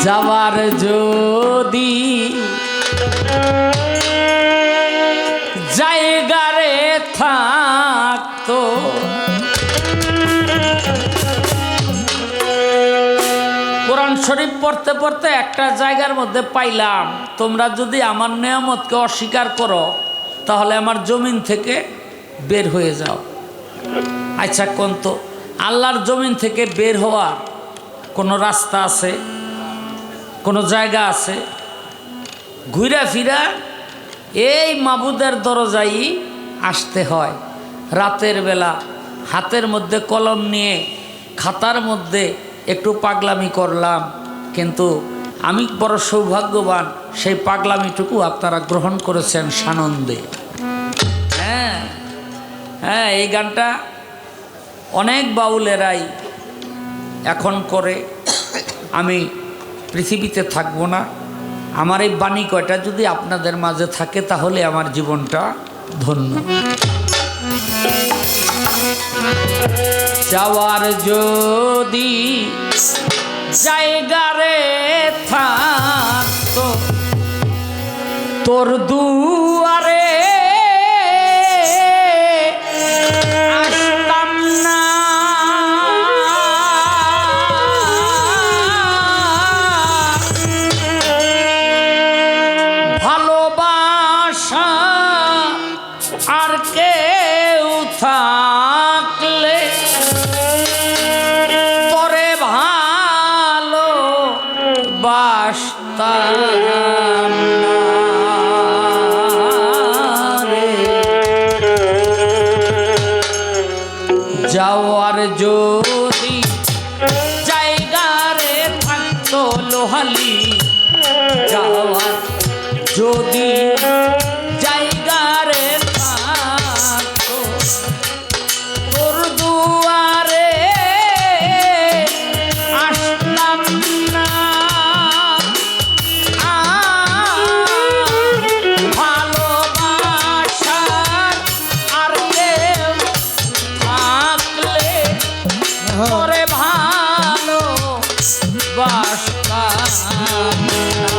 যাওয়ার যদি জায়গা রে থাকতো কোরআন শরীফ পড়তে পড়তে একটা জায়গার মধ্যে পাইলাম, তোমরা যদি আমার নিয়ামতকে অস্বীকার করো তাহলে আমার জমিন থেকে বের হয়ে যাও। আচ্ছা কোন তো আল্লাহর জমিন থেকে বের হওয়ার কোনো রাস্তা আছে, কোনো জায়গা আছে? ঘুরা ফিরা এই মাবুদের দরজায় আসতে হয়। রাতের বেলা হাতের মধ্যে কলম নিয়ে খাতার মধ্যে একটু পাগলামি করলাম, কিন্তু আমি বড় সৌভাগ্যবান, সেই পাগলামিটুকু আপনারা গ্রহণ করেছেন সানন্দে। হ্যাঁ হ্যাঁ, এই গানটা অনেক বাউলেরাই এখন করে। আমি পৃথিবীতে থাকবো না, আমার এই বাণী কয়টা যদি আপনাদের মাঝে থাকে তাহলে আমার জীবনটা ধন্য। যাওয়ার যদি জায়গা রে থাকতো তোর দুয়ারে আসতাম না, ভালোবাসা আর কেউ থাকলে পরে ভালো বাসতাম না রে। যাওয়ার যদি জায়গা রে থাকতো লোহালি, যাওয়ার যদি জায়গা রে থাকতো তোর দুয়ারে আসলাম না, ভালোবাসার আর কেউ থাকলে পরে ভালো বাসতাম না।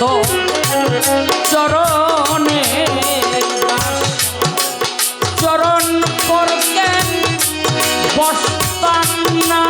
তো চরণে দাস, চরণ করতেন বসতাম না।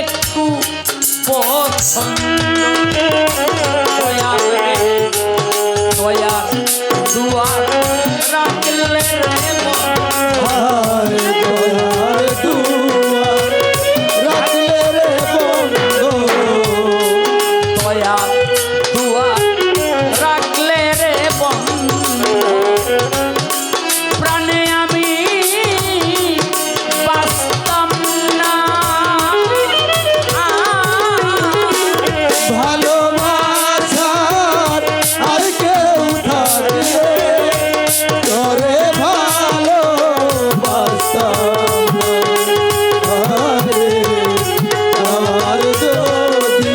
একটু পছন্দ দয়ার দুয়ার রাখলে রে দয়ার দুয়ার রাখলে রে বন্ধু, প্রাণে আমি বাঁচতাম না। ভালোবাসার আর কেউ থাকলে তোরে ভালোবাসতাম না। আরে আমার যদি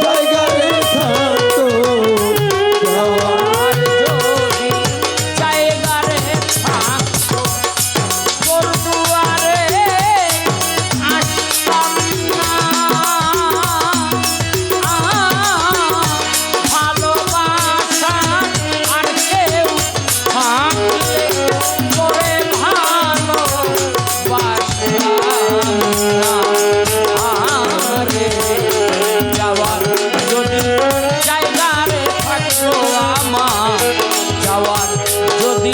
জায়গায় থাকতো, আর যদি জায়গারে থাকতো তোর দুয়ারে আসতাম না। ভালোবাসা আর কেউ থাকলে তোরে ভালোবাসতাম না। আরে যাওয়ার যদি জায়গারে থাকতো আমার, যাওয়ার যদি